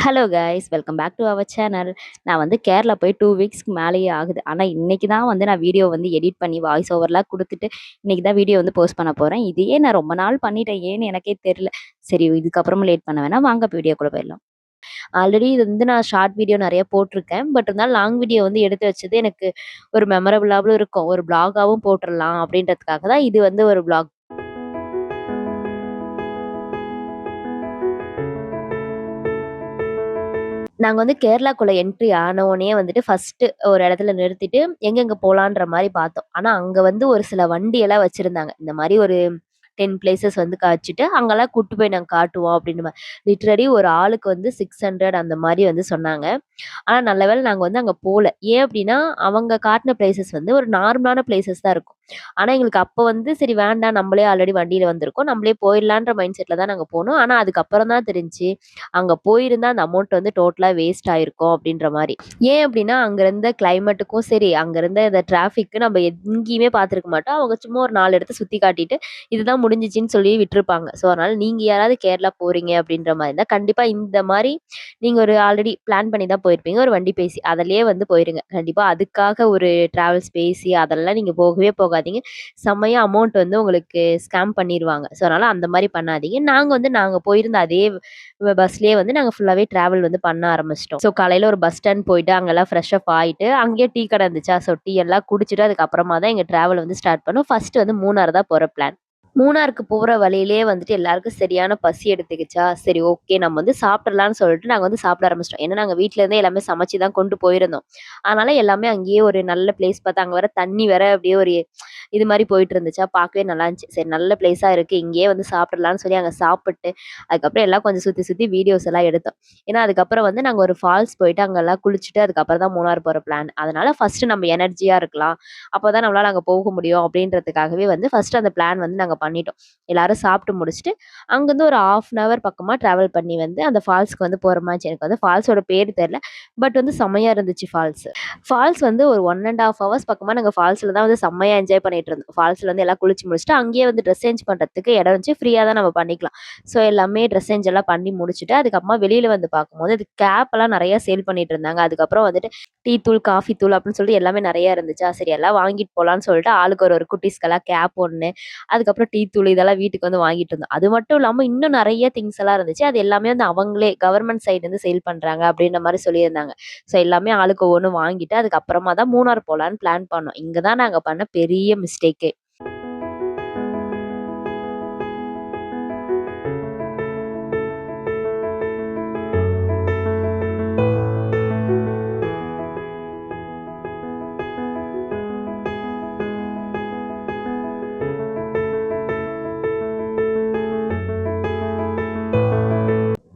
Hello guys, welcome back to our channel. நான் வந்து கேரளா போய் 2 வீக்ஸ்க்கு மேலேயே ஆகுது. ஆனால் இன்னைக்கு தான் வந்து நான் வீடியோ வந்து எடிட் பண்ணி வாய்ஸ் ஓவர்லாம் கொடுத்துட்டு இன்னைக்கு தான் வீடியோ வந்து போஸ்ட் பண்ண போகிறேன். இதையே நான் ரொம்ப நாள் பண்ணிட்டேன், ஏன்னு எனக்கே தெரியல. சரி, இதுக்கப்புறமா லேட் பண்ண வேணாம், வாங்க வீடியோக்குள்ள போயிடலாம். ஆல்ரெடி இது வந்து நான் ஷார்ட் வீடியோ நிறைய போட்டிருக்கேன். பட் இருந்தாலும் லாங் வீடியோ வந்து எடுத்து வச்சது எனக்கு ஒரு மெமரபுளாகவும் இருக்கும். ஒரு பிளாகாகவும் போட்டுடலாம் அப்படின்றதுக்காக தான் இது வந்து ஒரு பிளாக். நாங்க வந்து கேரளாக்குள்ள என்ட்ரி ஆனோனே வந்துட்டு ஃபர்ஸ்ட்டு ஒரு இடத்துல நிறுத்திட்டு எங்கெங்க போலான்ற மாரி பார்த்தோம். ஆனா அங்க வந்து ஒரு சில வண்டியெல்லாம் வச்சிருந்தாங்க. இந்த மாரி ஒரு 10 பிளேஸஸ் வந்து காமிச்சுட்டு, அங்கலாம் கூட்டு போய் நாங்க காட்டுவோம் அப்டின்ற மாரி. லிட்டரலி ஒரு ஆளுக்கு வந்து 600 அந்த மாரி வந்து சொன்னாங்க. ஆனா நல்ல வேளை நாங்க வந்து அங்க போல. ஏன் அப்டின்னா, அவங்க காட்டுன பிளேஸஸ் வந்து ஒரு நார்மலான பிளேஸஸ் தான் இருக்கும். ஆனா எங்களுக்கு அப்ப வந்து சரி வேண்டாம், நம்மளே ஆல்ரெடி வண்டியில வந்திருக்கோம். நம்மளே போயிடலான்ற மைண்ட் செட்ல தான் நாங்க போனோம். ஆனா அதுக்கப்புறம் தான் தெரிஞ்சுச்சு, அங்க போயிருந்தா அந்த அமௌண்ட் வந்து டோட்டலா வேஸ்ட் ஆயிருக்கும் அப்டின்ற மாரி. ஏன் அப்டின்னா, அங்க இருந்த கிளைமேட்டுக்கும் சரி, அங்க இருந்த இந்த டிராஃபிக்கு நம்ம எங்கேயுமே பார்த்துருக்க மாட்டோம். அவங்க சும்மா ஒரு 4 இடத்த சுத்தி காட்டிட்டு, இதுதான் முடிஞ்சுச்சுன்னு சொல்லி விட்டுருப்பாங்க. ஸோ அதனால நீங்க யாராவது கேரளா போறீங்க அப்டின்ற மாரி இருந்தா, கண்டிப்பா இந்த மாரி நீங்க ஒரு ஆல்ரெடி பிளான் பண்ணி தான் போயிருப்பீங்க. ஒரு வண்டி பேசி அதிலயே வந்து போயிருங்க. கண்டிப்பா அதுக்காக ஒரு டிராவல்ஸ் பேசி அதெல்லாம் நீங்க போகவே போகாதீங்க. செம்மையா அமௌண்ட் வந்து உங்களுக்கு ஸ்கேம் பண்ணிருவாங்க. ஸோ அதனால அந்த மாரி பண்ணாதீங்க. நாங்க போயிருந்த அதே பஸ்லயே வந்து நாங்க ஃபுல்லாவே டிராவல் வந்து பண்ண ஆரம்பிச்சுட்டோம். ஸோ காலையில ஒரு பஸ் ஸ்டாண்ட் போயிட்டு அங்கலாம் ஃப்ரெஷ் அப் ஆயிட்டு, அங்கேயே டீ கடை இருந்துச்சா, ஸோ டீ எல்லாம் குடிச்சிட்டு அதுக்கப்புறமா தான் எங்க டிராவல் வந்து ஸ்டார்ட் பண்ணோம். ஃபர்ஸ்ட் வந்து மூணார் தான் போற பிளான். மூணாருக்கு போற வழியிலேயே வந்துட்டு எல்லாருக்கும் சரியான பசி எடுத்துக்கிச்சா, சரி ஓகே நம்ம வந்து சாப்பிடலான்னு சொல்லிட்டு நாங்க வந்து சாப்பிட ஆரம்பிச்சிட்டோம். ஏன்னா நாங்க வீட்ல இருந்தே எல்லாமே சமைச்சு தான் கொண்டு போயிருந்தோம். அதனால எல்லாமே அங்கேயே ஒரு நல்ல பிளேஸ் பார்த்து அங்க வேற தண்ணி வேற அப்படியே ஒரு இது மாரி போயிட்டு இருந்துச்சா, பார்க்கவே நல்லா இருந்துச்சு. சரி நல்ல பிளேஸா இருக்கு, இங்கேயே வந்து சாப்பிடலான்னு சொல்லி அங்க சாப்பிட்டு, அதுக்கப்புறம் எல்லாம் கொஞ்சம் சுத்தி சுத்தி வீடியோஸ் எல்லாம் எடுத்தோம். ஏன்னா அதுக்கப்புறம் வந்து நாங்க ஒரு ஃபால்ஸ் போயிட்டு அங்கெல்லாம் குளிச்சுட்டு அதுக்கப்புறம் தான் மூணார் போற பிளான். அதனால ஃபர்ஸ்ட் நம்ம எனர்ஜியா இருக்கலாம். அப்பதான் நம்மளால அங்க போக முடியும் அப்படின்றதுக்காகவே வந்து ஃபர்ஸ்ட் அந்த பிளான் வந்து நாங்க பண்ணிட்டோம். எல்லாரும் சாப்பிட்டு முடிச்சுட்டு, அங்கருந்து ஒரு 1/2 அன் ஹவர் பக்கமா டிராவல் பண்ணி வந்து அந்த ஃபால்ஸ்க்கு வந்து போற மாரி எனக்கு வந்து ஃபால்ஸோட பேரு தெரியல. பட் வந்து செம்மையா இருந்துச்சு ஃபால்ஸ். ஃபால்ஸ் வந்து ஒரு 1 1/2 ஹவர்ஸ் பக்கமா நாங்க ஃபால்ஸ்ல தான் வந்து செம்மையா என்ஜாய் பண்ணிட்டு இருந்தோம். ஃபால்ஸ்ல வந்து எல்லாம் குளிச்சு முடிச்சுட்டு, அங்கேயே வந்து ட்ரெஸ் சேஞ்ச் பண்றதுக்கு இடம் இருந்துச்சு. ஃப்ரீயா தான் நம்ம பண்ணிக்கலாம். ஸோ எல்லாமே ட்ரெஸ் சேஞ்ச் எல்லாம் பண்ணி முடிச்சுட்டு, அதுக்கப்புறமா வெளியில வந்து பார்க்கும்போது, அது கேப் எல்லாம் நெறைய சேல் பண்ணிட்டு இருந்தாங்க. அதுக்கப்புறம் வந்துட்டு டீ தூள், காஃபி தூள் அப்படின்னு சொல்லிட்டு எல்லாமே நெறைய இருந்துச்சா, சரி எல்லாம் வாங்கிட்டு போலான்னு சொல்லிட்டு ஆளுக்கு ஒரு ஒரு குட்டீஸ்க்கெல்லாம் கேப் 1, அதுக்கப்புறம் டீ தூள் இதெல்லாம் வீட்டுக்கு வந்து வாங்கிட்டு இருந்தோம். அது மட்டும் இல்லாம இன்னும் நெறைய திங்ஸ் எல்லாம் இருந்துச்சு. அது எல்லாமே வந்து அவங்களே கவர்மெண்ட் சைடு இருந்து சேல் பண்றாங்க அப்படின்ற மாரி சொல்லியிருந்தாங்க. ஸோ எல்லாமே ஆளுக்கு ஒவ்வொண்ணு வாங்கிட்டு, அதுக்கப்புறமா தான் மூணார் போலான்னு பிளான் பண்ணோம். இங்க தான் நாங்க பண்ண பெரிய மிஸ்டேக்கே.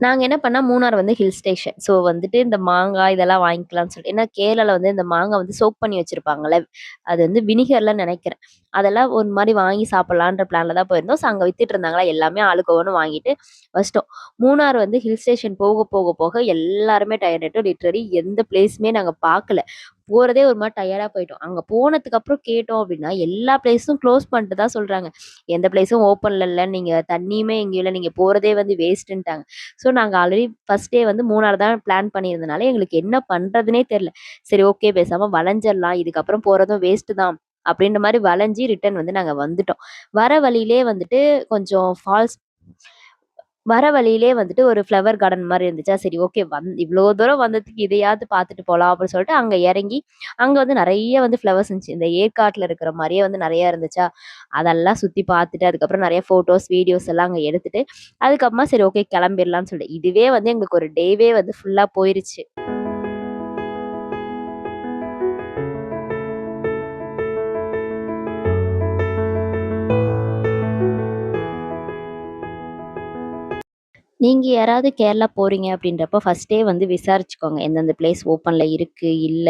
நாங்க என்ன பண்ணா, மூணார் வந்து ஹில் ஸ்டேஷன். ஸோ வந்துட்டு இந்த மாங்காய் இதெல்லாம் வாங்கிக்கலாம்னு சொல்லிட்டு ஏன்னா கேரளால வந்து இந்த மாங்காய் வந்து சோக் பண்ணி வச்சிருப்பாங்கல்ல. அது வந்து வினிகர்ல நெனைக்கிறேன். அதெல்லாம் ஒரு மாரி வாங்கி சாப்பிடலான்ற பிளான்ல தான் போயிருந்தோம். ஸோ அங்க வித்துட்டு இருந்தாங்களா, எல்லாமே ஆளுக்கு ஒவ்வொன்னு வாங்கிட்டு வச்சுட்டோம். மூணார் வந்து ஹில் ஸ்டேஷன் போக போக போக எல்லாருமே டயர்ட் ஆயிட்டோம். லிட்டரலி எந்த பிளேஸுமே நாங்க பார்க்கல. போறதே ஒரு மாரி டயர்டா போயிட்டோம். அங்க போனதுக்கு அப்புறம் கேட்டோம் அப்டின்னா, எல்லா பிளேஸும் க்ளோஸ் பண்ணிட்டு தான் சொல்றாங்க. எந்த பிளேஸும் ஓப்பன்ல இல்ல. நீங்க தண்ணியுமே எங்கேயும் இல்ல. நீங்க போறதே வந்து வேஸ்ட்டுன்ட்டாங்க. ஸோ நாங்க ஆல்ரெடி ஃபர்ஸ்ட் டே வந்து மூணார் தான் பிளான் பண்ணியிருந்தனால, எங்களுக்கு என்ன பண்றதுன்னே தெரியல. சரி ஓகே பேசாம வளஞ்சிடலாம். இதுக்கப்புறம் போறதும் வேஸ்ட்டு தான். அப்டின்ற மாரி வளஞ்சு ரிட்டர்ன் வந்து நாங்க வந்துட்டோம். வர வழியிலேயே வந்துட்டு கொஞ்சம் ஃபால்ஸ் வர வழியிலே வந்துட்டு ஒரு ஃப்ளவர் கார்டன் மாரி இருந்துச்சா, சரி ஓகே இவ்ளோ தூரம் வந்ததுக்கு இதையாவது பார்த்துட்டு போலாம் அப்படின்னு சொல்லிட்டு அங்க இறங்கி, அங்க வந்து நெறைய வந்து ஃப்ளவர்ஸ் இருந்துச்சு. இந்த ஏற்காட்டுல இருக்கிற மாரியே வந்து நெறைய இருந்துச்சா, அதெல்லாம் சுத்தி பார்த்துட்டு, அதுக்கப்புறம் நெறைய ஃபோட்டோஸ், வீடியோஸ் எல்லாம் அங்க எடுத்துட்டு, அதுக்கப்புறமா சரி ஓகே கிளம்பிடலாம்னு சொல்லிட்டு, இதுவே வந்து எங்களுக்கு ஒரு டேவே வந்து ஃபுல்லா போயிருச்சு. நீங்க யாராவது கேரளா போறீங்க அப்படின்றப்ப ஃபர்ஸ்ட்டே வந்து விசாரிச்சுக்கோங்க. எந்தெந்த பிளேஸ் ஓப்பன்ல இருக்கு, இல்ல.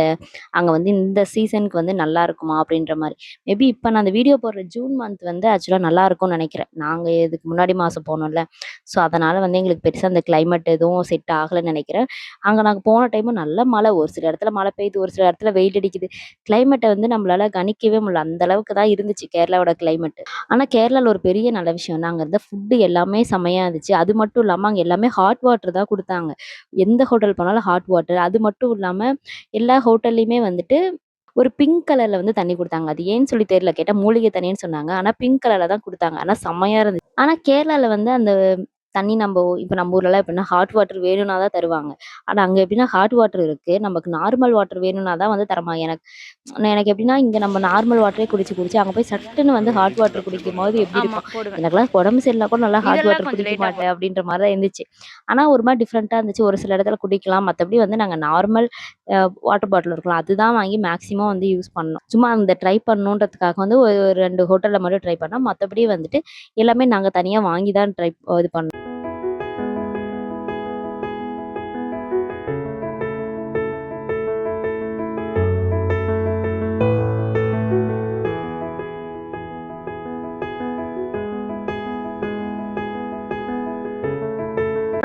அங்க வந்து இந்த சீசனுக்கு வந்து நல்லா இருக்குமா அப்படின்ற மாரி. மேபி இப்ப நான் அந்த வீடியோ போடுற ஜூன் மந்த் வந்து ஆக்சுவலா நல்லா இருக்கும்னு நெனைக்கிறேன். நாங்க இதுக்கு முன்னாடி மாசம் போனோம்ல. ஸோ அதனால வந்து எங்களுக்கு பெருசா அந்த கிளைமேட் எதுவும் செட் ஆகலன்னு நெனைக்கிறேன். அங்க நாங்க போன டைமும் நல்ல மழை. ஒரு சில இடத்துல மழை பெய்யுது, ஒரு சில இடத்துல வெயில் அடிக்குது. கிளைமேட்ட வந்து நம்மளால கணிக்கவே முடியல. அந்த அளவுக்கு தான் இருந்துச்சு கேரளாவோட கிளைமேட். ஆனா கேரளால ஒரு பெரிய நல்ல விஷயம்னா, அங்க இருந்த ஃபுட் எல்லாமே செம்மையா இருந்துச்சு. அது மட்டும் இல்லாம இல்லாம அங்க எல்லாமே ஹாட் வாட்டர் தான் குடுத்தாங்க. எந்த ஹோட்டல் போனாலும் ஹாட் வாட்டர். அது மட்டும் இல்லாம எல்லா ஹோட்டல்லயுமே வந்துட்டு ஒரு பிங்க் கலர்ல வந்து தண்ணி குடுத்தாங்க. அது ஏன்னு சொல்லி தெரியல. கேட்டா மூலிகை தண்ணீன்னு சொன்னாங்க. ஆனா பிங்க் கலர்ல தான் குடுத்தாங்க. ஆனா செம்மையா இருந்துச்சு. ஆனா கேரளால வந்து அந்த தண்ணி இப்ப நம்ம ஊர்லலாம் எப்படின்னா ஹாட் வாட்டர் வேணும்னா தான் தருவாங்க. ஆனா அங்க எப்படின்னா ஹாட் வாட்டர் இருக்கு. நமக்கு நார்மல் வாட்டர் வேணும்னா தான் வந்து தரமாட்டாங்க. எனக்கு எப்படின்னா, இங்க நம்ம நார்மல் வாட்டரே குடிச்சு, குடிச்சு அங்க போய் சட்டுன்னு வந்து ஹாட் வாட்டர் குடிக்கும்போது எப்படி ஆமா இருக்கும்? போடுவேன். எனக்கெல்லாம் உடம்பு சரியில்லனா கூட நல்லா ஹாட் இதெல்லாம் வாட்டர் கொஞ்சம் குடிக்க லேட்டா மாட்டேன் அப்படின்ற மாரி தான் இருந்துச்சு. ஆனா ஒரு மாரி டிஃப்ரெண்ட்டா இருந்துச்சு. ஒரு சில இடத்துல குடிக்கலாம். மத்தபடி வந்து நாங்க நார்மல் வாட்டர் பாட்டில் இருக்கும்ல, அதுதான் வாங்கி மேக்ஸிமம் வந்து யூஸ் பண்ணோம். சும்மா அந்த ட்ரை பண்ணணுன்றதுக்காக வந்து ஒரு 2 ஹோட்டல்ல மட்டும் ட்ரை பண்ணோம். மத்தபடி வந்துட்டு எல்லாமே நாங்க தனியா வாங்கி தான் இது பண்ணோம்.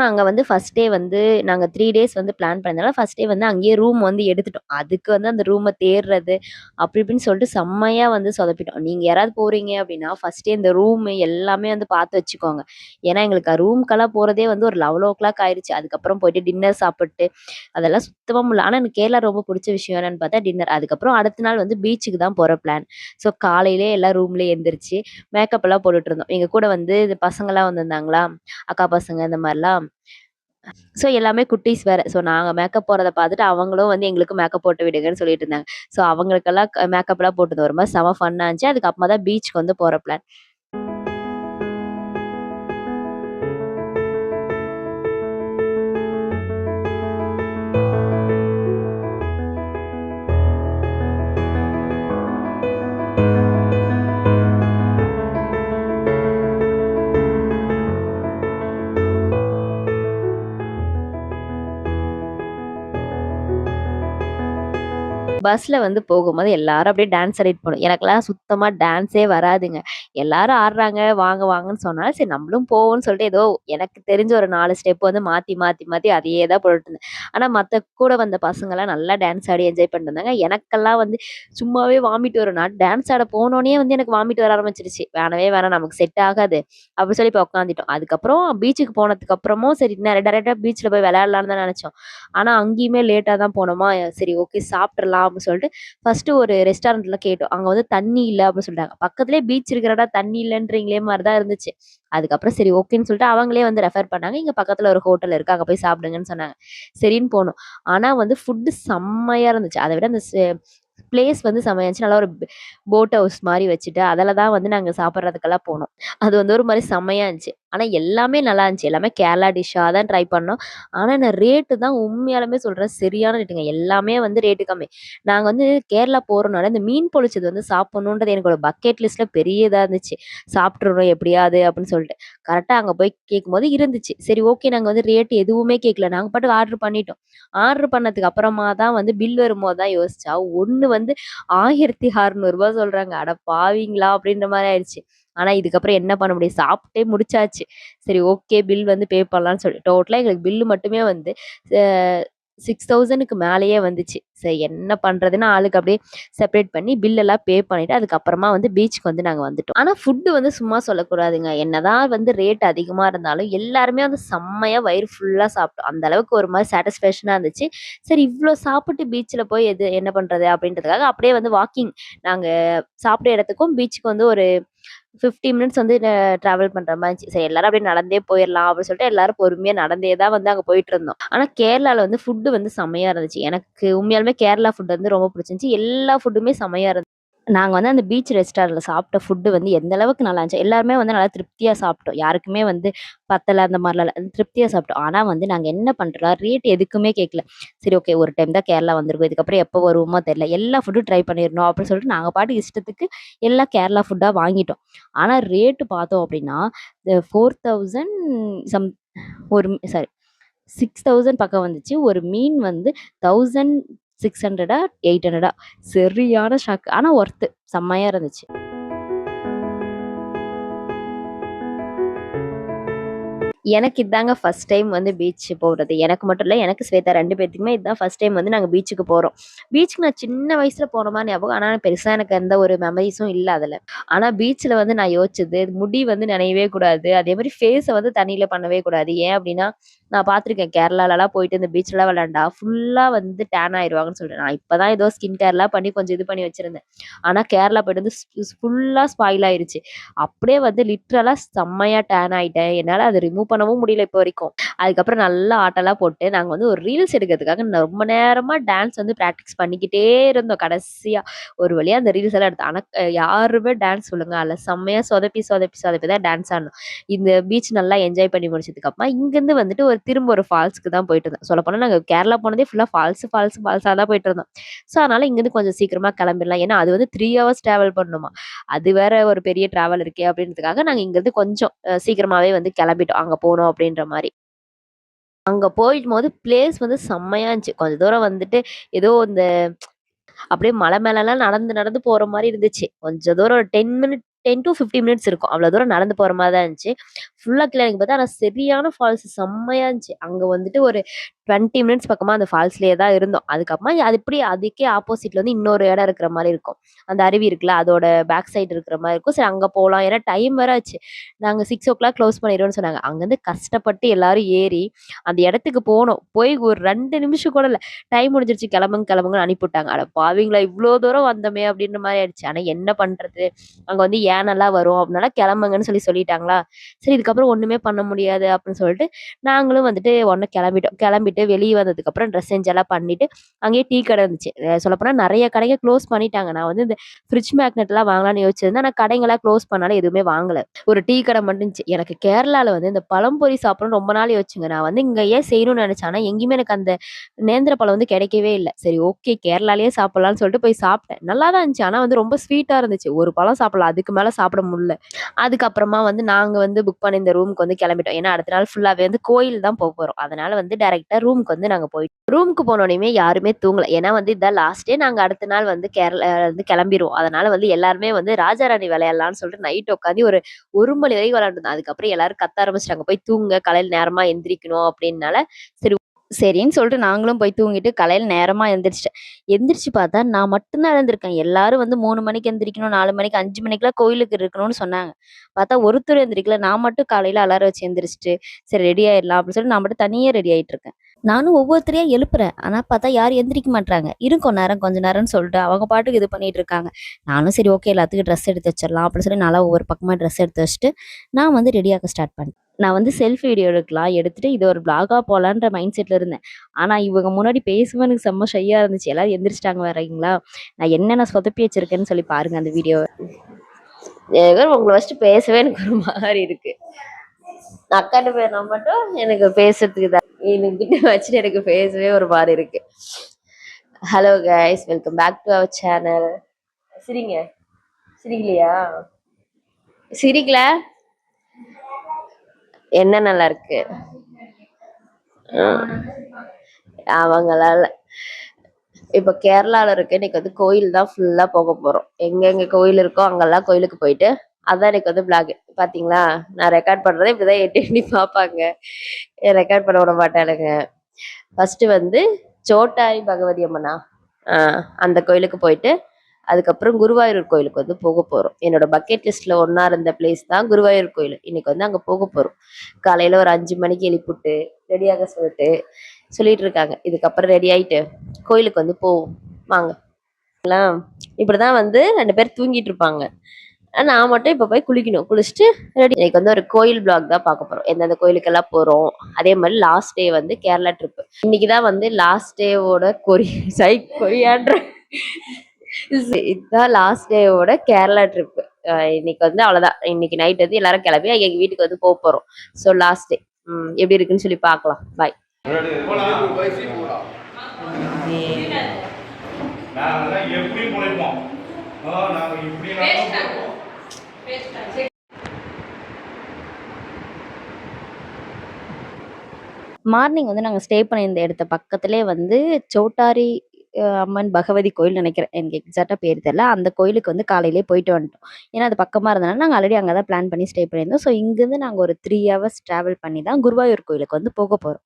அங்க வந்து ஃபர்ஸ்ட் டே வந்து நாங்க 3 டேஸ் வந்து பிளான் பண்ணதுனால, ஃபர்ஸ்ட் டே வந்து அங்கேயே ரூம் வந்து எடுத்துட்டோம். அதுக்கு வந்து அந்த ரூம தேடுறது, அப்படி இப்படின்னு சொல்லிட்டு செம்மையா வந்து சொதப்பிட்டோம். நீங்க யாராவது போறீங்க அப்படின்னா, ஃபர்ஸ்ட்டே இந்த ரூம் எல்லாமே வந்து பார்த்து வச்சுக்கோங்க. ஏன்னா எங்களுக்கு ரூம்க்கெல்லாம் போறதே வந்து ஒரு 11:00 ஆயிருச்சு. அதுக்கப்புறம் போயிட்டு டின்னர் சாப்பிட்டு, அதெல்லாம் சுத்தமா முடியல. ஆனா எனக்கு கேரளா ரொம்ப புடிச்ச விஷயம் என்னன்னு பார்த்தா டின்னர். அதுக்கப்புறம் அடுத்த நாள் வந்து பீச்சுக்கு தான் போற பிளான். ஸோ காலையிலேயே எல்லாம் ரூம்லயே எந்திரிச்சு, மேக்கப் எல்லாம் போட்டுட்டு இருந்தோம். எங்க கூட வந்து இந்த பசங்கலாம் வந்திருந்தாங்களா, அக்கா பசங்க இந்த மாரிலாம். ஸோ எல்லாமே குட்டீஸ் வேற. ஸோ நாங்க மேக்கப் போடுறத பார்த்துட்டு அவங்களும் வந்து எங்களுக்கு மேக்கப் போட்டு விடுங்கன்னு சொல்லிட்டு இருந்தாங்க. ஸோ அவங்களுக்கெல்லாம் மேக்கப்லாம் போட்டது ஒரு மாரி செம ஃபன்னா இருந்துச்சு. அதுக்கப்புறமா தான் பீச்சுக்கு வந்து போற பிளான். பஸ்ல வந்து போகும்போது எல்லாரும் அப்படியே டான்ஸ் ஆடிட்டு போனோம். எனக்கெல்லாம் சுத்தமா டான்ஸே வராதுங்க. எல்லாரும் ஆடுறாங்க, வாங்க வாங்கன்னு சொன்னால, சரி நம்மளும் போவோம்ன்னு சொல்லிட்டு ஏதோ எனக்கு தெரிஞ்ச ஒரு 4 ஸ்டெப் வந்து மாத்தி, மாத்தி, மாத்தி அதையே தான் போட்டுட்டு இருந்தேன். ஆனா மத்த கூட வந்த பசங்கலாம் நல்லா டான்ஸ் ஆடி என்ஜாய் பண்ணிட்டு இருந்தாங்க. எனக்கெல்லாம் வந்து சும்மாவே வாமிட் வரும். நான் டான்ஸ் ஆட போனோனே வந்து எனக்கு வாமிட் வர ஆரம்பிச்சுருச்சு. வேணவே வேணாம் நமக்கு செட் ஆகாது. அப்படி சொல்லி போய் உட்காந்துட்டோம். அதுக்கப்புறம் பீச்சுக்கு போனதுக்கு அப்புறமும் சரி டைரக்ட்டா பீச்ல போய் விளையாடலான்னு தான் நெனச்சோம். ஆனா அங்கேயுமே லேட்டா தான் போனோமா, சரி ஓகே சாப்ட்டுறலாம் அப்படின்னு சொல்லிட்டு ஃபர்ஸ்ட்டு ஒரு ரெஸ்டாரண்ட்ல கேட்டோம். அங்க வந்து தண்ணி இல்ல அப்படின்னு சொல்லிட்டாங்க. பக்கத்திலேயே பீச் இருக்கிறடா தண்ணி இல்லன்றீங்களே மாரி தான் இருந்துச்சு. அதுக்கப்புறம் சரி ஓகேன்னு சொல்லிட்டு அவங்களே வந்து ரெஃபர் பண்ணாங்க. இங்க பக்கத்துல ஒரு ஹோட்டல் இருக்கு. அங்க போய் சாப்பிடுங்கன்னு சொன்னாங்க. சரின்னு போனோம். ஆனா வந்து ஃபுட் செம்மையா இருந்துச்சு. அத விட அந்த பிளேஸ் வந்து செம்மையா இருந்துச்சு. நல்லா ஒரு போட் ஹவுஸ் மாரி வச்சுட்டு, அதுல தான் வந்து நாங்க சாப்பிடுறதுக்கெல்லாம் போனோம். அது வந்து ஒரு மாரி செம்மையா இருந்துச்சு. ஆனா எல்லாமே நல்லா இருந்துச்சு. எல்லாமே கேரளா டிஷ்ஷா தான் ட்ரை பண்ணோம். ஆனா நான் ரேட்டு தான் உண்மையாலுமே சொல்றேன் சரியான ரேட்டுங்க. எல்லாமே வந்து ரேட்டு கம்மி. நாங்க வந்து கேரளா போறனால இந்த மீன் பொழிச்சது வந்து சாப்பிடணுன்றது எனக்கு ஒரு பக்கெட் லிஸ்ட்ல பெரிய இதா இருந்துச்சு. சாப்பிட்டுறணும் எப்படியாவது அப்படின்னு சொல்லிட்டு. கரெக்ட்டா அங்க போய் கேட்கும்போது இருந்துச்சு. சரி ஓகே நாங்க வந்து ரேட் எதுவுமே கேட்கல. நாங்க பாட்டுக்கு ஆர்டர் பண்ணிட்டோம். ஆர்டர் பண்ணதுக்கு அப்புறமா தான் வந்து பில் வரும்போது தான் யோசிச்சா, ஒண்ணு வந்து ரூ. 1600 சொல்றாங்க. அட பாவிங்களா! அப்படின்ற மாரி ஆயிடுச்சு. ஆனா இதுக்கப்புறம் என்ன பண்ண முடியும்? சாப்பிட்டே முடிச்சாச்சு. சரி ஓகே பில் வந்து பே பண்ணலான்னு சொல்லி டோட்டலா எங்களுக்கு பில் மட்டுமே வந்து அ 6000க்கு மேலேயே வந்துச்சு. சரி என்ன பண்றதுன்னு ஆளுக்கு அப்படியே செப்பரேட் பண்ணி பில் எல்லாம் பே பண்ணிட்டு, அதுக்கப்புறமா வந்து பீச்சுக்கு வந்து நாங்க வந்துட்டோம். ஆனா ஃபுட் வந்து சும்மா சொல்லக்கூடாதுங்க. என்னதான் வந்து ரேட் அதிகமா இருந்தாலும், எல்லாருமே வந்து செம்மையா வயிறு ஃபுல்லா சாப்பிட்டோம். அந்த அளவுக்கு ஒரு மாரி சாட்டிஸ்ஃபேக்ஷனா இருந்துச்சு. சரி இவ்ளோ சாப்பிட்டு பீச்ல போய் என்ன பண்றது? அப்படின்றதுக்காக அப்படியே வந்து வாக்கிங் நாங்க சாப்பிட்ட இடத்துக்கும் பீச்சுக்கும் வந்து ஒரு 50 மினிட்ஸ் வந்து டிராவல் பண்ற மாரி இருந்துச்சு. சரி எல்லாரும் அப்படியே நடந்தே போயிரலாம் அப்படின்னு சொல்லிட்டு எல்லாரும் பொறுமையா நடந்தே தான் வந்து அங்க போயிட்டுருந்தோம். ஆனா கேரளால வந்து ஃபுட் வந்து செம்மையா இருந்துச்சு. எனக்கு உண்மையாலுமே கேரளா ஃபுட் வந்து ரொம்ப பிடிச்சிருந்துச்சு. எல்லா ஃபுட்டுமே செம்மையா இருந்துச்சு. நாங்க வந்து அந்த பீச் ரெஸ்டாரண்ட்ல சாப்பிட்ட ஃபுட் வந்து எந்த அளவுக்கு நல்லா இருந்துச்சு. எல்லாருமே வந்து நல்லா திருப்தியா சாப்பிட்டோம். யாருக்குமே வந்து பத்தல அந்த மாரிலாம் இல்ல. திருப்தியா சாப்பிட்டோம். ஆனா வந்து நாங்க என்ன பண்றோம், ரேட் எதுக்குமே கேட்கல. சரி ஓகே ஒரு டைம் தான் கேரளா வந்திருக்கோம். இதுக்கப்புறம் எப்போ வருவோமோ தெரியல. எல்லா ஃபுட்டும் ட்ரை பண்ணிறணும் அப்படின்னு சொல்லிட்டு நாங்க பாட்டுக்கு இஷ்டத்துக்கு எல்லா கேரளா ஃபுட்டா வாங்கிட்டோம். ஆனா ரேட் பார்த்தோம் அப்படின்னா, 4000 சம் ஒரு சாரி 6000 பக்கம் வந்துச்சு. ஒரு மீன் வந்து 1600 800 சரியான ஷாக். ஆனா ஒர்த்து. செம்மையா இருந்துச்சு. எனக்கு இதாங்க ஃபர்ஸ்ட் டைம் வந்து பீச் போறது. எனக்கு மட்டும் இல்ல, எனக்கு ஸ்வேதா 2 பேத்துக்குமே இதான் ஃபர்ஸ்ட் டைம் வந்து நாங்க பீச்சுக்கு போறோம். பீச்சுக்கு நான் சின்ன வயசுல போன மாரி ஞாபகம். ஆனா பெருசா எனக்கு எந்த ஒரு மெமரீஸும் இல்ல அதுல. ஆனா பீச்ல வந்து நான் யோசிச்சது, முடி வந்து நனையவே கூடாது. அதே மாரி ஃபேஸ வந்து தண்ணீல பண்ணவே கூடாது. ஏன் அப்டின்னா, நான் பார்த்துருக்கேன் கேரளாலலாம் போயிட்டு இந்த பீச்லலாம் விளையாண்டா, ஃபுல்லா வந்து டேன் ஆயிருவாங்கன்னு சொல்லிட்டு. நான் இப்ப தான் ஏதோ ஸ்கின் கேர்லாம் பண்ணி கொஞ்சம் இது பண்ணி வச்சிருந்தேன். ஆனா கேரளா போயிட்டு வந்து ஃபுல்லா ஸ்பாயில் ஆயிருச்சு. அப்படியே வந்து லிட்ரலா செம்மையா டேன் ஆயிட்டேன். என்னால அத ரிமூவ் பண்ணவும் முடியல இப்போ வரைக்கும். அதுக்கப்புறம் நல்லா ஆட்டம்லாம் போட்டு, நாங்க வந்து ஒரு ரீல்ஸ் எடுக்கிறதுக்காக ரொம்ப நேரமா டான்ஸ் வந்து பிராக்டிஸ் பண்ணிக்கிட்டே இருந்தோம் கடைசியா. ஒரு வழியா அந்த ரீல்ஸ் எல்லாம் எடுத்தோம். ஆனா யாருமே டான்ஸ் சொல்லுங்க அதுல செம்மையா சொதப்பி, சொதப்பி, சொதப்பி தான் டான்ஸ் ஆடணும். இந்த பீச் நல்லா என்ஜாய் பண்ணி முடிச்சதுக்கு அப்புறமா, இங்கேருந்து வந்துட்டு திரும்ப ஒரு ஃபால்ஸ்க்கு தான் போயிட்டு இருந்தோம். சொல்லப்போனா நாங்க கேரளா போனதே ஃபுல்லா ஃபால்ஸா தான் போயிட்டு இருந்தோம். ஸோ, அதனால இங்கேருந்து கொஞ்சம் சீக்கிரமா கிளம்பிடலாம். ஏன்னா அது வந்து 3 ஹவர்ஸ் டிராவல் பண்ணணுமா. அது வேற ஒரு பெரிய டிராவல் இருக்கே அப்படின்றதுக்காக நாங்க இங்கருந்து கொஞ்சம் சீக்கிரமாவே வந்து கிளம்பிட்டோம். அங்க போணும் அப்படின்ற மாரி. அங்க போயிடும்போது பிளேஸ் வந்து செம்மையா இருந்துச்சு. கொஞ்ச தூரம் வந்துட்டு ஏதோ இந்த அப்படியே மலை மேலலாம் நடந்து நடந்து போற மாரி இருந்துச்சு. கொஞ்சம் தூரம் ஒரு 10 டூ 15 மினிட்ஸ் இருக்கும். அவ்வளோ தூரம் நடந்து போற மாரி தான் இருந்துச்சு. ஃபுல்லா கீழ இறங்கி பார்த்தா, ஆனா சரியான ஃபால்ஸ் செம்மையா இருந்துச்சு. அங்க வந்துட்டு ஒரு 20 மினிட்ஸ் பக்கமா அந்த ஃபால்ஸ்லயே தான் இருந்தோம். அதுக்கப்புறமா அது இப்படி அதுக்கே ஆப்போசிட்ல வந்து இன்னொரு இடம் இருக்கிற மாரி இருக்கும். அந்த அருவி இருக்குல்ல, அதோட பேக் சைடு இருக்கிற மாரி இருக்கும். சரி அங்க போலாம். ஏன்னா டைம் வேற ஆச்சு. நாங்க 6:00 க்ளோஸ் பண்ணிருவோம்னு சொன்னாங்க. அங்கருந்து கஷ்டப்பட்டு எல்லாரும் ஏறி அந்த இடத்துக்கு போனோம். போய் ஒரு 2 நிமிஷம் கூட இல்ல. டைம் முடிஞ்சிருச்சு கிளம்புங்க கிளம்புங்கன்னு அனுப்பிவுட்டாங்க. அட பாவிங்களா! இவ்ளோ தூரம் வந்தோமே அப்டின்ற மாரி ஆயிடுச்சு. ஆனா என்ன பண்றது? அங்க வந்து யானைலாம் வரும். அதனால கிளம்புங்கன்னு சொல்லிட்டாங்களா, சரி இதுக்கப்புறம் ஒண்ணுமே பண்ண முடியாது அப்டின்னு சொல்லிட்டு, நாங்களும் வந்துட்டு உடனே கிளம்பிட்டோம். கிளம்பிட்டு வெளிய வந்ததுக்கப்புறம் ட்ரெஸ் சேஞ்ச் எல்லாம் பண்ணிட்டு, அங்கேயே டீ கடை இருந்துச்சு. சொல்லப்போனா நெறைய கடைங்க க்ளோஸ் பண்ணிட்டாங்க. நான் வந்து இந்த ஃப்ரிட்ஜ் மேக்னெட்லாம் வாங்கலாம்னு யோசிச்சிருந்தேன். ஆனா கடைங்கலாம் க்ளோஸ் பண்ணனால எதுவுமே வாங்கல. ஒரு டீ கடை மட்டும் இருந்துச்சு. எனக்கு கேரளால வந்து இந்த பழம்பொரி சாப்பிடணும்னு ரொம்ப நாள் யோசிச்சேங்க. நான் வந்து இங்கேயே செய்யணும்னு நெனச்சேன். ஆனா எங்கேயுமே எனக்கு அந்த நேந்திர பழம் வந்து கிடைக்கவே இல்ல. சரி ஓகே கேரளாலயே சாப்பிடலாம்னு சொல்லிட்டு போய் சாப்பிட்டேன். நல்லா தான் இருந்துச்சு. ஆனா வந்து ரொம்ப ஸ்வீட்டா இருந்துச்சு. ஒரு பழம் சாப்பிடலாம். அதுக்கு மேல சாப்பிட முடியல. அதுக்கப்புறமா வந்து நாங்க வந்து புக் பண்ண இந்த ரூமுக்கு வந்து கிளம்பிட்டோம். ஏன்னா அடுத்த நாள் ஃபுல்லாவே வந்து கோயில் தான் போறோம். அதனால வந்து டைரக்ட்டா ரூமுக்கு வந்து நாங்க போயிட்டோம். ரூமுக்கு போனோனயுமே யாருமே தூங்கல. ஏன்னா வந்து இதான் லாஸ்ட் டே. நாங்க அடுத்த நாள் வந்து கேரளா வந்து கிளம்பிருவோம். அதனால வந்து எல்லாருமே வந்து ராஜா ராணி விளையாடலாம்னு சொல்லிட்டு நைட் உட்காந்து ஒரு 1 மணி வரைக்கும் விளையாண்டுருந்தோம். அதுக்கப்புறம் எல்லாரும் கத்த ஆரம்பிச்சுட்டாங்க. போய் தூங்குங்க காலையில நேரமா எந்திரிக்கணும் அப்படின்னால, சரி சரின்னு சொல்லிட்டு நாங்களும் போய் தூங்கிட்டு காலையில நேரமா எந்திரிச்சுட்டேன். எந்திரிச்சு பார்த்தா நான் மட்டும் தான் எழுந்திருக்கேன். எல்லாரும் வந்து 3 மணிக்கு எந்திரிக்கணும், 4 மணிக்கு, 5 மணிக்கெல்லாம் கோயிலுக்கு இருக்கணும்னு சொன்னாங்க. பார்த்தா ஒருத்தரும் எந்திரிக்கல. நான் மட்டும் காலையில அலாரம் வச்சு எந்திரிச்சுட்டு, சரி ரெடி ஆயிடலாம் அப்படின்னு சொல்லிட்டு நான் மட்டும் தனியா ரெடி ஆயிட்டு இருக்கேன். நானும் ஒவ்வொருத்தரையா எழுப்புறேன். ஆனா பார்த்தா யாரும் எந்திரிக்க மாட்றாங்க. இரு கொஞ்ச நேரம்னு சொல்லிட்டு அவங்க பாட்டுக்கு இது பண்ணிட்டு இருக்காங்க. நானும் சரி ஓகே எல்லாத்துக்கும் ட்ரெஸ் எடுத்து வச்சிடலாம் அப்படின்னு சொல்லி நான்லாம் ஒவ்வொரு பக்கமா ட்ரெஸ் எடுத்து வச்சுட்டு, நான் வந்து ரெடியாக ஸ்டார்ட் பண்ணேன். நான் வந்து செல்ஃபி வீடியோ எடுக்கலாம். எடுத்துட்டு இது ஒரு வ்ளாகா போலான்ற மைண்ட் செட்ல இருந்தேன். ஆனா இவங்க முன்னாடி பேசும்போது எனக்கு செம்ம ஷையா இருந்துச்சு. எல்லாரும் எந்திரிச்சிட்டாங்க வேறங்களா. நான் என்னென்ன சொதப்பி வச்சிருக்கேன்னு சொல்லி பாருங்க அந்த வீடியோவ. ஏதோ உங்கள வச்சுட்டு பேசவே எனக்கு ஒரு மாரி இருக்கு. அக்காட்ட பேசினா மட்டும் எனக்கு பேசுறதுக்கு தான். இவனுங்கிட்ட வச்சுட்டு எனக்கு பேசவே ஒரு மாரி இருக்கு. Hello guys, welcome back to our channel. சிரிங்க. சிரிக்கலையா? சிரிக்கல? என்ன நல்லா இருக்கு? அவங்களால இப்ப கேரளால இருக்க இன்னைக்கு வந்து கோயில் தான் ஃபுல்லா போக போறோம். எங்கெங்க கோயில் இருக்கோ அங்கெல்லாம் கோயிலுக்கு போயிட்டு, அதான் எனக்கு வந்து விளாக். பாத்தீங்களா? நான் ரெக்கார்ட் பண்றத இப்படிதான் எட்டி எட்டி பாப்பாங்க. ரெக்கார்ட் பண்ண விட மாட்டானுங்க. ஃபர்ஸ்ட் வந்து சோட்டாரி பகவதி அம்மனா? ஆ, அந்த கோயிலுக்கு போயிட்டு, அதுக்கப்புறம் குருவாயூர் கோயிலுக்கு வந்து போக போறோம். என்னோட பக்கெட் லிஸ்ட்ல ஒண்ணா இருந்த பிளேஸ் தான் குருவாயூர் கோயில். இன்னைக்கு வந்து அங்க போக போறோம். காலையில ஒரு 5 மணிக்கு எழுப்பிவுட்டு, ரெடியாக சொல்லிட்டு இருக்காங்க. இதுக்கப்புறம் ரெடி ஆயிட்டு கோயிலுக்கு வந்து போவோம். வாங்க. இப்படிதான் வந்து 2 பேர் தூங்கிட்டு இருப்பாங்க. நான் மட்டும் இப்ப போய் குளிக்கணும். குளிச்சுட்டு ரெடி. இன்னைக்கு வந்து ஒரு கோயில் பிளாக் தான் பார்க்க போறோம். எந்தெந்த கோயிலுக்கெல்லாம் போறோம். அதே மாதிரி லாஸ்ட் டே வந்து கேரளா ட்ரிப். இன்னைக்குதான் வந்து லாஸ்ட் டேவோட கொரியான்ற இதுதான் லாஸ்ட் டேவோட கேரளா ட்ரிப். இன்னைக்கு வந்து அவ்வளவுதான். இன்னைக்கு நைட் வந்து எல்லாரும் கிளம்பி எங்க வீட்டுக்கு வந்து போறோம். ஸோ லாஸ்ட் டே எப்படி இருக்குன்னு சொல்லி பார்க்கலாம். பாய். மார்னிங் வந்து நாங்க ஸ்டே பண்ணியிருந்த இடத்த பக்கத்திலேயே வந்து சோட்டாரி அம்மன் பகவதி கோயில் நினைக்கிறேன். எனக்கு எக்ஸாக்ட்டா பேர் தெரியல. அந்த கோயிலுக்கு வந்து காலையிலேயே போயிட்டு வந்துட்டோம். ஏன்னா அது பக்கமா இருந்தனால நாங்க ஆல்ரெடி அங்க தான் பிளான் பண்ணி ஸ்டே பண்ணியிருந்தோம். ஸோ இங்கேருந்து நாங்க ஒரு 3 ஹவர்ஸ் டிராவல் பண்ணி தான் குருவாயூர் கோயிலுக்கு வந்து போக போறோம்.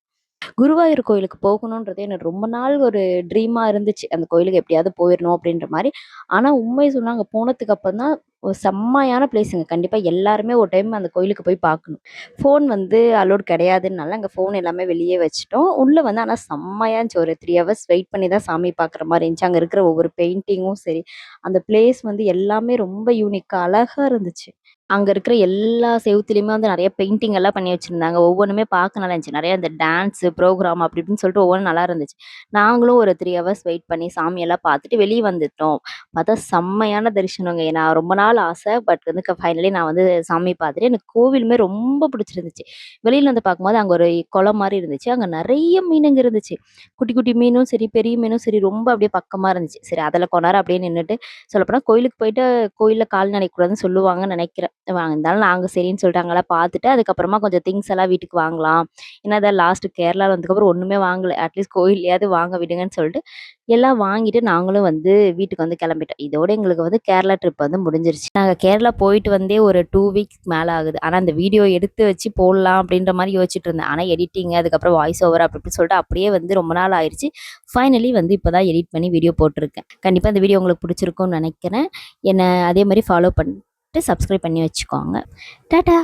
குருவாயூர் கோயிலுக்கு போகணுன்றது எனக்கு ரொம்ப நாள் ஒரு ட்ரீமா இருந்துச்சு. அந்த கோயிலுக்கு எப்படியாவது போயிரணும் அப்படின்ற மாரி. ஆனா உண்மைய சொன்னா அங்க போனதுக்கு அப்புறம் தான் ஒரு செம்மையான பிளேஸுங்க. கண்டிப்பா எல்லாருமே ஒரு டைம் அந்த கோயிலுக்கு போய் பார்க்கணும். ஃபோன் வந்து அலோட் கிடையாதுன்னால அங்க ஃபோன் எல்லாமே வெளியே வச்சுட்டோம். உள்ள வந்து ஆனா செம்மையா இருந்துச்சு. ஒரு 3 ஹவர்ஸ் வெயிட் பண்ணி தான் சாமி பார்க்குற மாரி இருந்துச்சு. அங்க இருக்கிற ஒவ்வொரு பெயிண்டிங்கும் சரி, அந்த பிளேஸ் வந்து எல்லாமே ரொம்ப யூனிக்கா அழகா இருந்துச்சு. அங்க இருக்கிற எல்லா செவுத்துலயுமே வந்து நெறைய பெயிண்டிங் எல்லாம் பண்ணி வச்சிருந்தாங்க. ஒவ்வொன்னுமே பார்க்க நல்லா இருந்துச்சு. நெறைய இந்த டான்ஸு, ப்ரோகிராம் அப்படி இப்படின்னு சொல்லிட்டு ஒவ்வொன்னும் நல்லா இருந்துச்சு. நாங்களும் ஒரு 3 ஹவர்ஸ் வெயிட் பண்ணி சாமியெல்லாம் பார்த்துட்டு வெளிய வந்துட்டோம். பார்த்தா செம்மையான தரிசனங்க. நான் ரொம்ப நாள் ஆசை. பட் வந்து ஃபைனலி நான் வந்து சாமி பார்த்துட்டு எனக்கு கோவிலுமே ரொம்ப பிடிச்சிருந்துச்சு. வெளியில வந்து பார்க்கும்போது அங்க ஒரு குளம் மாரி இருந்துச்சு. அங்க நெறைய மீனுங்க இருந்துச்சு. குட்டி குட்டி மீனும் சரி, பெரிய மீனும் சரி ரொம்ப அப்படியே பக்கமா இருந்துச்சு. சரி அதில கொஞ்ச நேரம் அப்படியே நின்னுட்டு சொல்லப்போனா கோயிலுக்கு போயிட்டு கோயில்ல கால் நனைக்கக்கூடாதுன்னு சொல்லுவாங்கன்னு நெனைக்கிறேன். இருந்தாலும் நாங்க சரின்னு சொல்லிட்டு அங்கலாம் பார்த்துட்டு, அதுக்கப்புறமா கொஞ்சம் திங்ஸ் எல்லாம் வீட்டுக்கு வாங்கலாம். ஏன்னா அதான் லாஸ்ட் கேரளால வந்ததுக்கப்புறம் ஒண்ணுமே வாங்கல. அட்லீஸ்ட் கோயில்லயாவது வாங்க விடுங்கன்னு சொல்லிட்டு, எல்லாம் வாங்கிட்டு நாங்களும் வந்து வீட்டுக்கு வந்து கிளம்பிட்டோம். இதோட எங்களுக்கு வந்து கேரளா ட்ரிப் வந்து முடிஞ்சிருச்சு. நாங்க கேரளா போயிட்டு வந்தே ஒரு 2 வீக்ஸ் மேல ஆகுது. ஆனா அந்த வீடியோ எடுத்து வச்சு போடலாம் அப்படின்ற மாரி யோசிச்சுட்டு இருந்தேன். ஆனா எடிட்டிங் அதுக்கப்புறம் வாய்ஸ் ஓவர் அப்படி இப்படின்னு சொல்லிட்டு அப்படியே வந்து ரொம்ப நாள் ஆயிருச்சு. ஃபைனலி வந்து இப்ப தான் எடிட் பண்ணி வீடியோ போட்டுருக்கேன். கண்டிப்பா இந்த வீடியோ உங்களுக்கு பிடிச்சிருக்கும்னு நெனைக்கிறேன். என்ன அதே மாரி ஃபாலோ பண்ணிட்டு சப்ஸ்கிரைப் பண்ணி வச்சுக்கோங்க. டாட்டா!